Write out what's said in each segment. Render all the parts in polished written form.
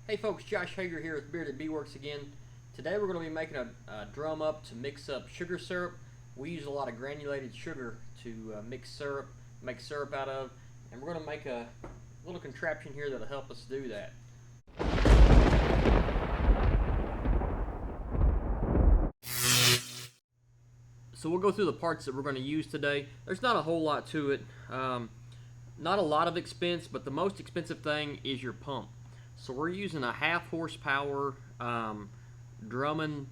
Hey folks, Josh Hager here with Bearded Bee Works again. Today we're going to be making a drum up to mix up sugar syrup. We use a lot of granulated sugar to make syrup out of, and we're going to make a little contraption here that'll help us do that. So we'll go through the parts that we're going to use today. There's not a whole lot to it. Not a lot of expense, but the most expensive thing is your pump. So we're using a 1/2 horsepower Drummond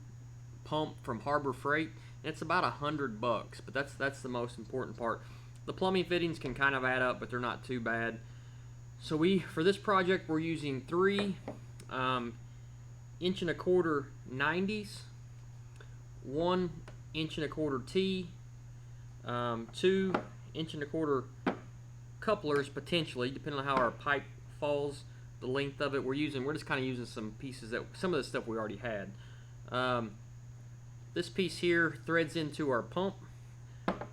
pump from Harbor Freight. And it's about $100, but that's the most important part. The plumbing fittings can kind of add up, but they're not too bad. So for this project we're using 3 1.25 inch 90s, 1 1.25 inch T, 2 1.25 inch couplers potentially, depending on how our pipe falls, the length of it. We're just kind of using some pieces some of the stuff we already had. This piece here threads into our pump,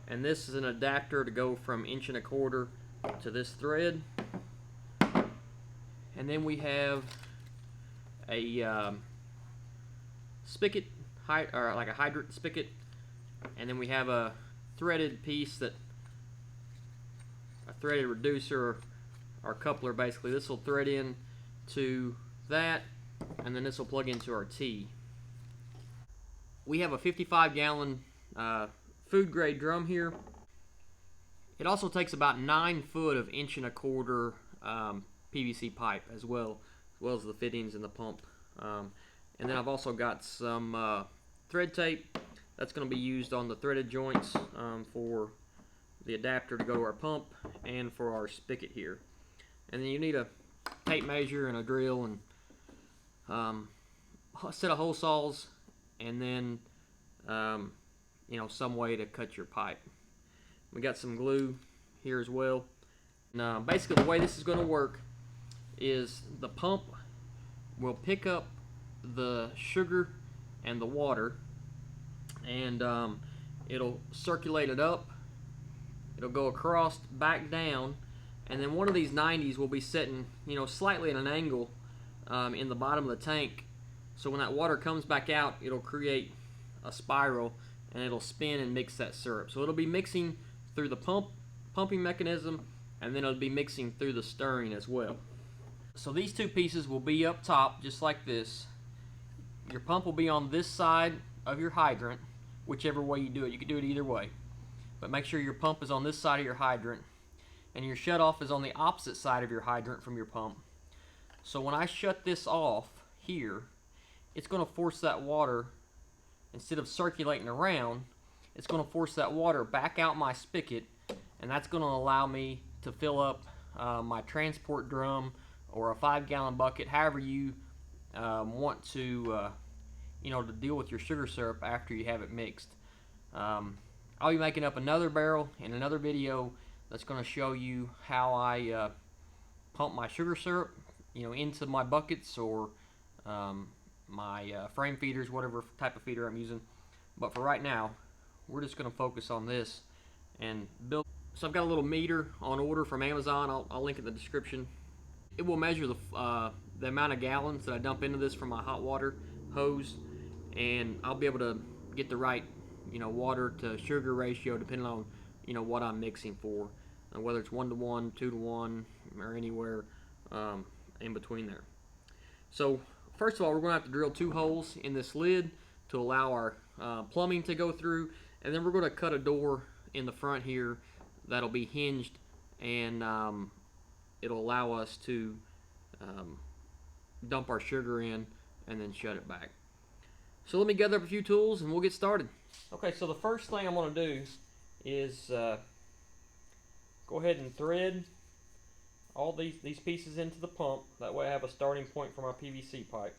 and this is an adapter to go from 1.25 inch to this thread. And then we have a spigot, or like a hydrant spigot, and then we have a threaded piece, a threaded reducer or coupler basically. This will thread in to that, and then this will plug into our T. We have a 55-gallon food grade drum here. It also takes about 9 foot of 1.25 inch PVC pipe as well as the fittings and the pump. And then I've also got some thread tape that's going to be used on the threaded joints for the adapter to go to our pump and for our spigot here. And then you need a tape measure and a drill and a set of hole saws, and then some way to cut your pipe. We got some glue here as well. And basically the way this is going to work is the pump will pick up the sugar and the water, and it'll circulate it up, it'll go across, back down, and then one of these 90s will be sitting slightly at an angle in the bottom of the tank, so when that water comes back out, it'll create a spiral and it'll spin and mix that syrup. So it'll be mixing through the pumping mechanism, and then it'll be mixing through the stirring as well. So these two pieces will be up top just like this. Your pump will be on this side of your hydrant, whichever way you do it. You can do it either way, but make sure your pump is on this side of your hydrant, and your shutoff is on the opposite side of your hydrant from your pump. So when I shut this off here, it's going to force that water, instead of circulating around, it's going to force that water back out my spigot, and that's going to allow me to fill up my transport drum or a 5-gallon bucket, however you want to to deal with your sugar syrup after you have it mixed. I'll be making up another barrel in another video that's going to show you how I pump my sugar syrup into my buckets or my frame feeders, whatever type of feeder I'm using. But for right now, we're just going to focus on this and build. So I've got a little meter on order from Amazon. I'll link it in the description. It will measure the amount of gallons that I dump into this from my hot water hose, and I'll be able to get the right water to sugar ratio depending on what I'm mixing for, and whether it's 1-to-1, 2-to-1, or anywhere in between there. So first of all, we're going to have to drill 2 holes in this lid to allow our plumbing to go through, and then we're going to cut a door in the front here that'll be hinged, and it'll allow us to dump our sugar in and then shut it back. So let me gather up a few tools and we'll get started. Okay, so the first thing I'm going to do is go ahead and thread all these pieces into the pump. That way I have a starting point for my PVC pipe.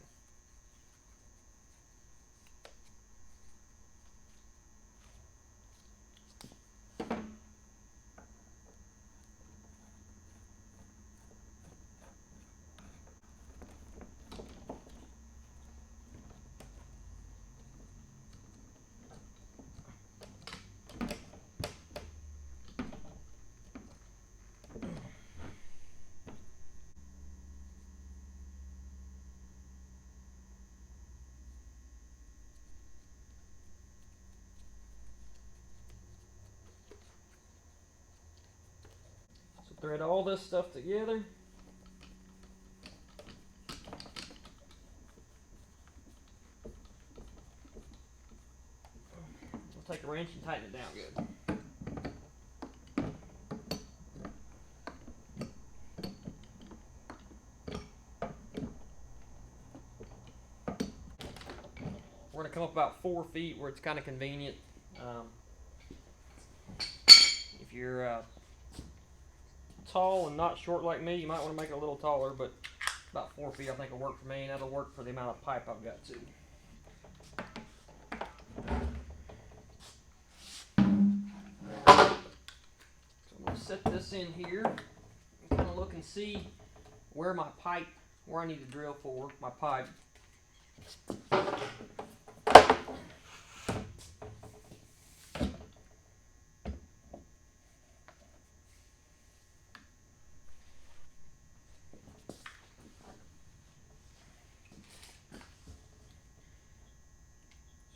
Thread all this stuff together. We'll take a wrench and tighten it down good. We're going to come up about 4 feet where it's kind of convenient. If you're tall and not short like me, you might want to make it a little taller, but about 4 feet I think will work for me, and that'll work for the amount of pipe I've got too. So I'm going to set this in here and kind of look and see where my pipe, where I need to drill for my pipe.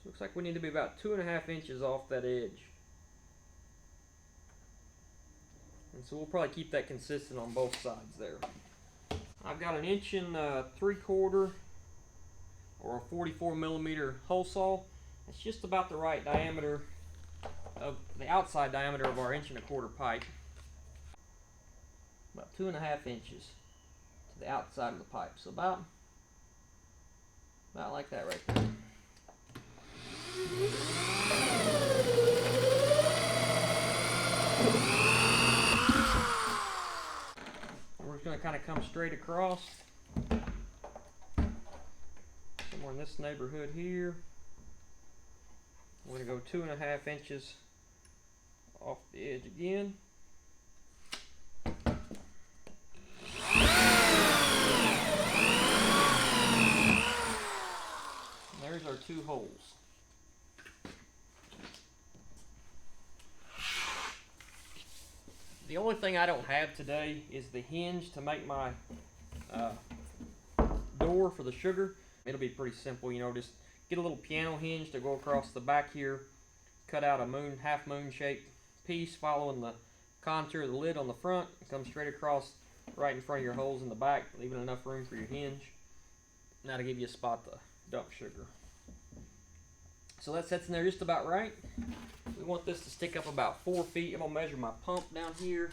Looks like we need to be about 2.5 inches off that edge. And so we'll probably keep that consistent on both sides there. I've got an 1 3/4 or a 44mm hole saw. It's just about the right diameter of the outside diameter of our 1 1/4 pipe. About 2.5 inches to the outside of the pipe. So about like that right there. We're just going to kind of come straight across, somewhere in this neighborhood here. We're going to go 2.5 inches off the edge again. And there's our 2 holes. The only thing I don't have today is the hinge to make my door for the sugar. It'll be pretty simple, you know, just get a little piano hinge to go across the back here, cut out a half moon shaped piece following the contour of the lid on the front, and come straight across right in front of your holes in the back, leaving enough room for your hinge. And that'll give you a spot to dump sugar. So that sets in there just about right. We want this to stick up about 4 feet. I'm going to measure my pump down here.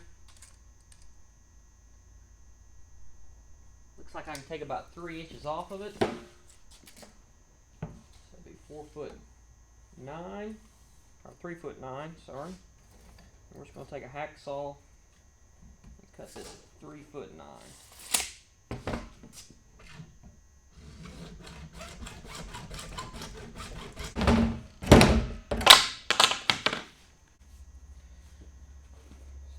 Looks like I can take about 3 inches off of it. So that'd be 4'9", or 3'9", sorry. And we're just going to take a hacksaw and cut this at 3'9".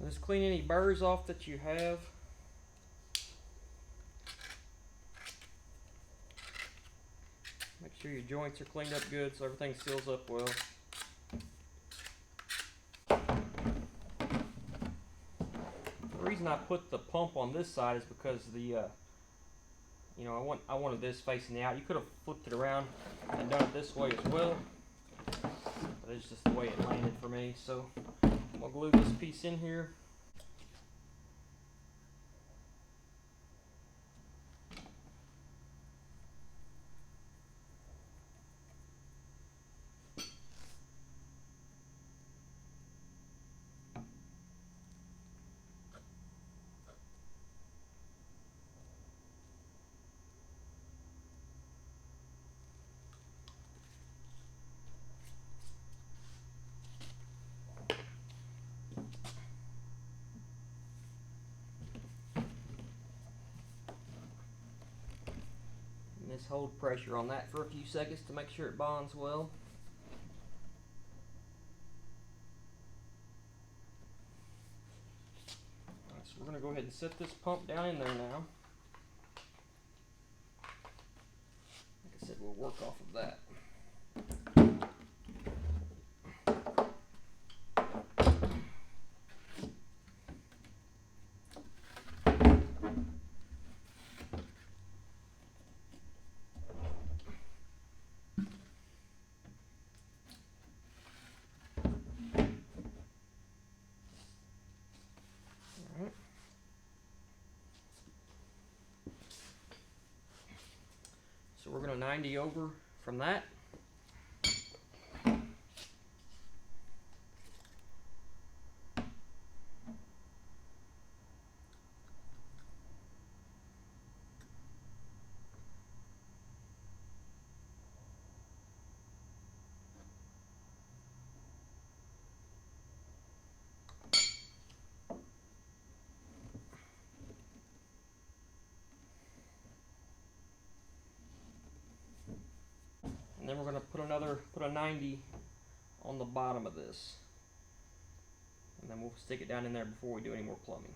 Just clean any burrs off that you have. Make sure your joints are cleaned up good so everything seals up well. The reason I put the pump on this side is because the you know, I wanted this facing out. You could have flipped it around and done it this way as well, but it's just the way it landed for me. So I'm gonna glue this piece in here. Just hold pressure on that for a few seconds to make sure it bonds well. Alright, so we're going to go ahead and set this pump down in there now. Like I said, we'll work off of that. we're going to 90 over from that. And then we're going to put a 90 on the bottom of this. And then we'll stick it down in there before we do any more plumbing.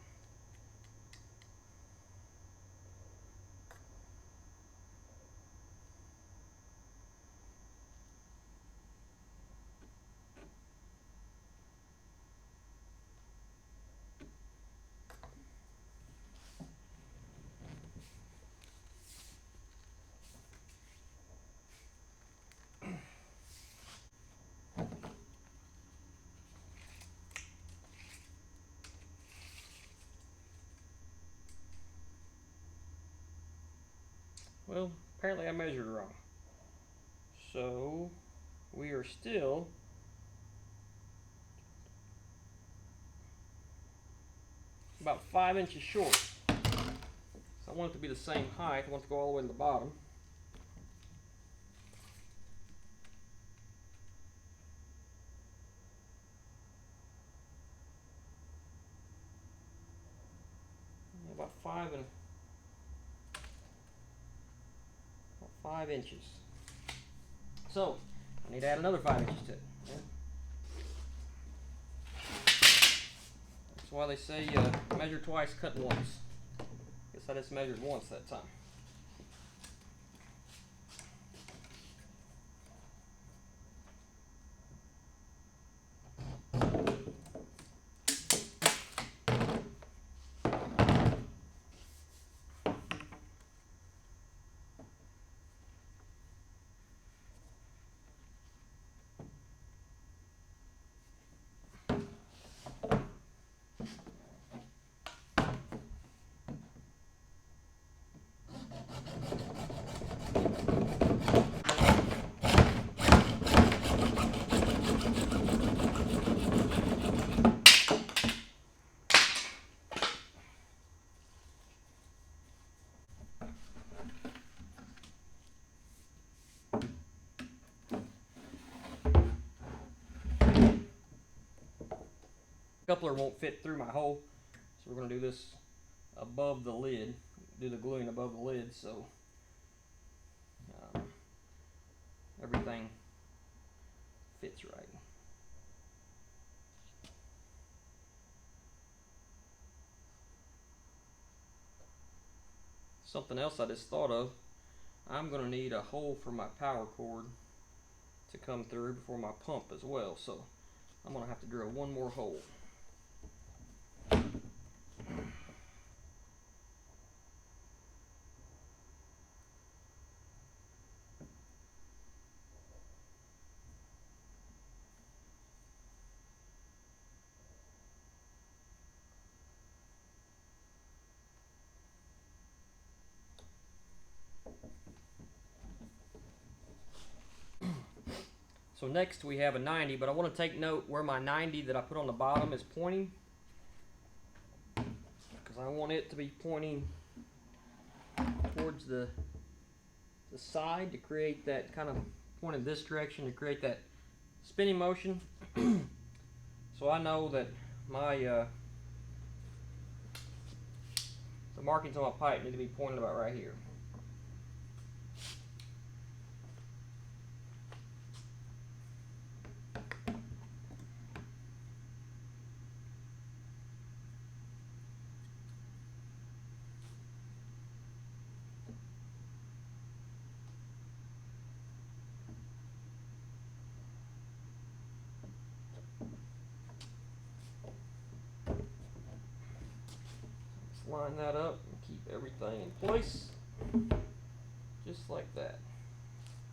Well, apparently I measured wrong. So we are still about 5 inches short. So I want it to be the same height. I want it to go all the way to the bottom. About 5 inches. So I need to add another 5 inches to it. That's why they say measure twice, cut once. Guess I just measured once that time. Coupler won't fit through my hole, so we're going to do this above the lid, do the gluing above the lid so everything fits right. Something else I just thought of, I'm going to need a hole for my power cord to come through before my pump as well, so I'm going to have to drill one more hole. So next we have a 90, but I want to take note where my 90 that I put on the bottom is pointing, because I want it to be pointing towards the side to create that kind of point in this direction to create that spinning motion. So I know that my the markings on my pipe need to be pointed about right here. Line that up and keep everything in place just like that.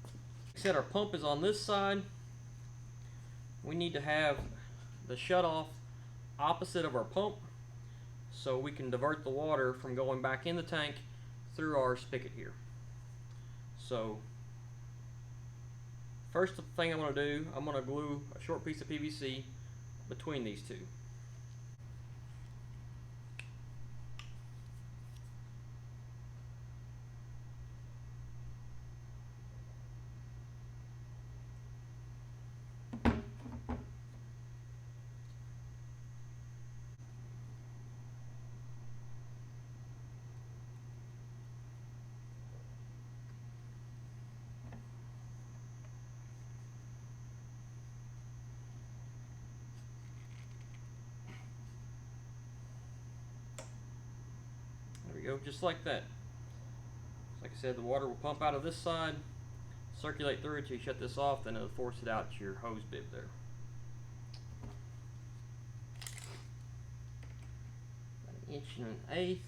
Like I said, our pump is on this side. We need to have the shutoff opposite of our pump so we can divert the water from going back in the tank through our spigot here. So first thing I'm going to do, I'm going to glue a short piece of PVC between these two. There we go, just like that. Like I said, the water will pump out of this side, circulate through until you shut this off, then it'll force it out to your hose bib there. About 1 1/8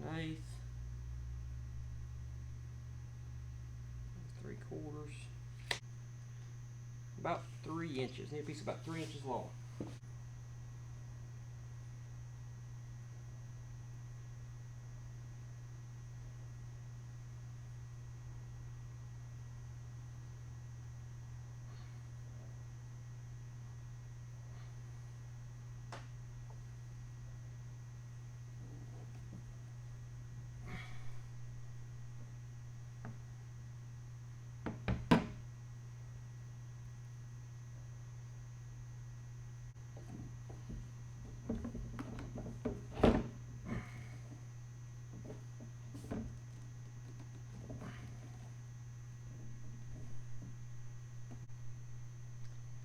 1 1/8, 3/4, about 3 inches. Need a piece about 3 inches long.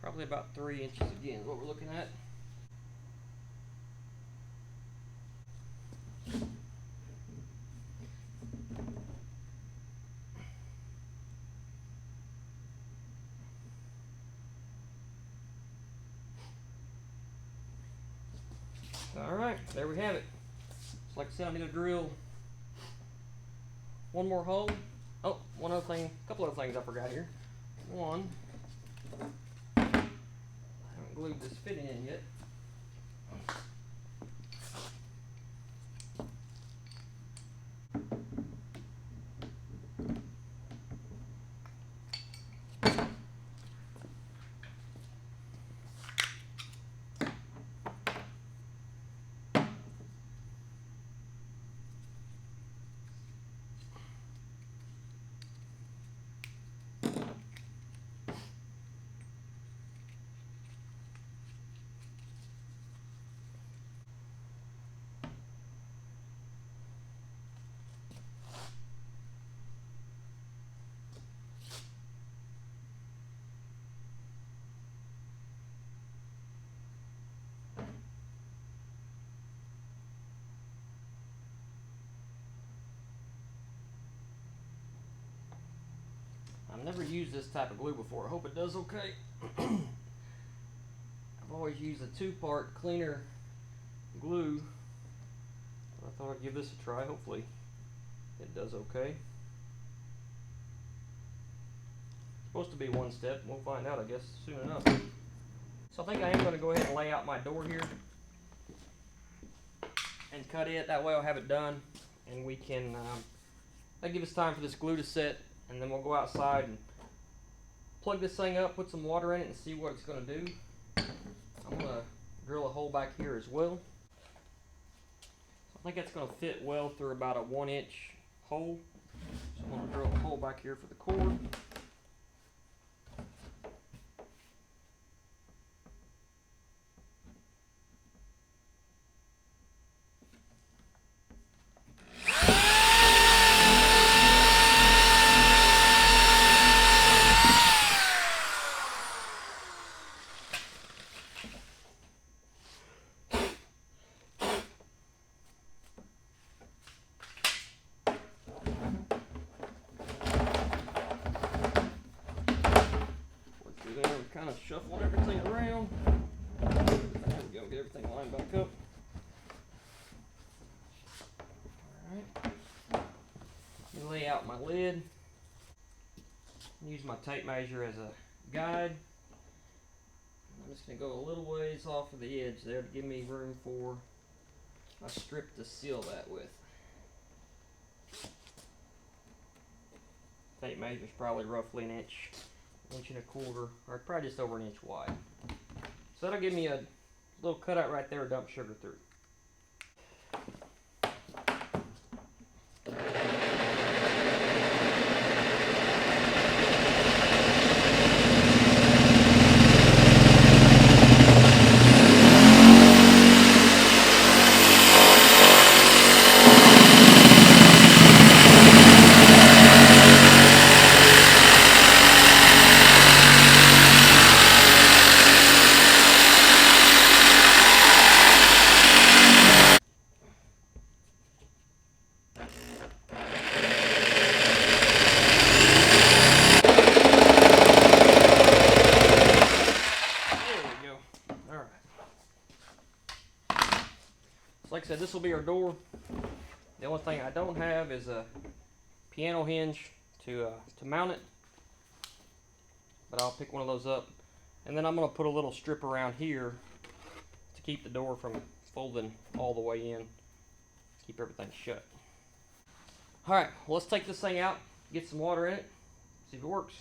Probably about 3 inches again is what we're looking at. Alright, there we have it. So like I said, I need to drill one more hole. Oh, one other thing, a couple other things I forgot here. One, I haven't glued this fitting in yet. I've never used this type of glue before. I hope it does okay. I've always used a 2-part cleaner glue. I thought I'd give this a try. Hopefully it does okay. It's supposed to be one step. We'll find out, I guess, soon enough. So I think I am going to go ahead and lay out my door here and cut it. That way I'll have it done, and we can that'll give us time for this glue to set, and then we'll go outside and plug this thing up, put some water in it, and see what it's going to do. I'm going to drill a hole back here as well. So I think that's going to fit well through about a 1-inch hole. So I'm going to drill a hole back here for the cord. Kind of shuffle everything around. There we go, get everything lined back up. Alright. Let me lay out my lid. Use my tape measure as a guide. I'm just going to go a little ways off of the edge there to give me room for a strip to seal that with. tape measure is probably roughly an inch and a quarter, or probably just over an inch wide. So that'll give me a little cutout right there to dump sugar through. Like I said, this will be our door. The only thing I don't have is a piano hinge to mount it, but I'll pick one of those up. And then I'm going to put a little strip around here to keep the door from folding all the way in, keep everything shut. Alright, well, let's take this thing out, get some water in it, see if it works.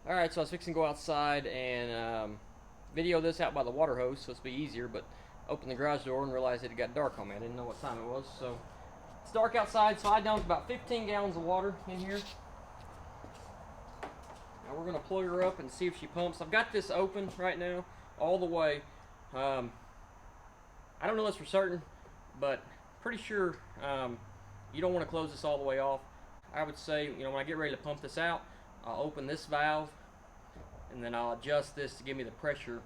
Alright, so I was fixing to go outside and video this out by the water hose, so it's be easier, but opened the garage door and realized it had got dark on me. I didn't know what time it was, so it's dark outside, so I dumped about 15 gallons of water in here. Now we're going to plug her up and see if she pumps. I've got this open right now all the way. I don't know this for certain, but pretty sure you don't want to close this all the way off. I would say, when I get ready to pump this out, I'll open this valve and then I'll adjust this to give me the pressure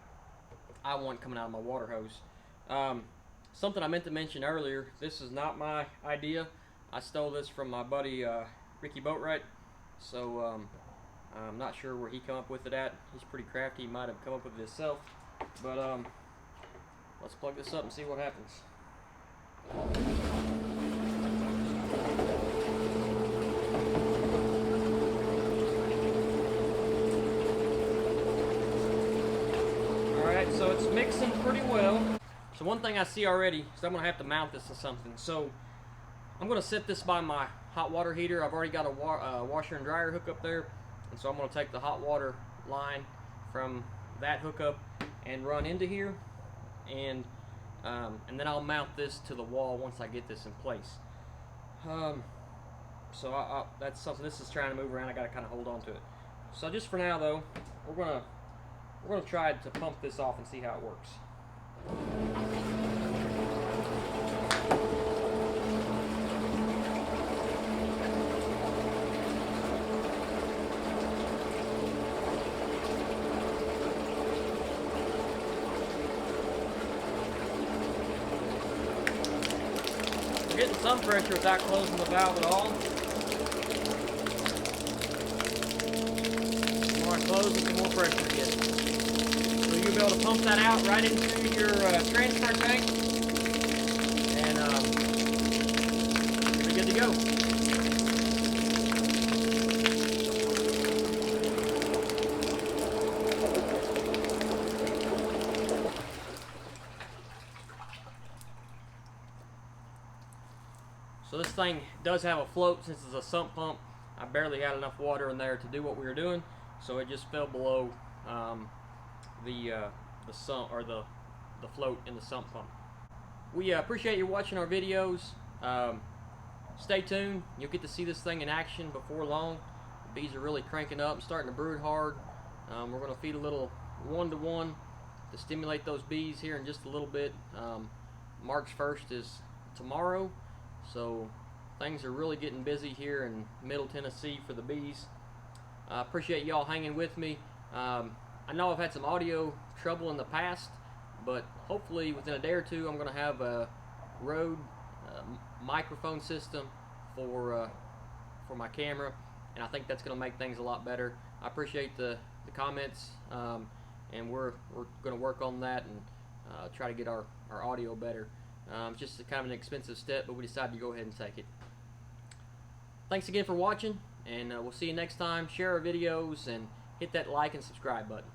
I want coming out of my water hose. Something I meant to mention earlier, this is not my idea. I stole this from my buddy Ricky Boatwright, so I'm not sure where he come up with it at. He's pretty crafty, he might have come up with it himself, but let's plug this up and see what happens. Alright, so it's mixing pretty well. So one thing I see already is I'm going to have to mount this to something. So I'm going to set this by my hot water heater. I've already got a washer and dryer hook up there. And so I'm going to take the hot water line from that hookup and run into here. And then I'll mount this to the wall once I get this in place. So that's something, this is trying to move around. I got to kind of hold on to it. So just for now though, we're going to try to pump this off and see how it works. We're getting some pressure without closing the valve at all. The more I close it, the more pressure it gets. So you'll be able to pump that out right into your transfer tank, and you'll be good to go. So this thing does have a float. Since it's a sump pump, I barely had enough water in there to do what we were doing, so it just fell below the sump, or the float in the sump pump. We appreciate you watching our videos. Stay tuned. You'll get to see this thing in action before long. The bees are really cranking up and starting to brood hard. We're going to feed a little 1-to-1 to stimulate those bees here in just a little bit. March 1st is tomorrow, so things are really getting busy here in Middle Tennessee for the bees. I appreciate y'all hanging with me. I know I've had some audio trouble in the past, but hopefully within a day or two I'm going to have a Rode microphone system for my camera, and I think that's going to make things a lot better. I appreciate the comments, and we're going to work on that and try to get our audio better. It's just kind of an expensive step, but we decided to go ahead and take it. Thanks again for watching, and we'll see you next time. Share our videos and hit that like and subscribe button.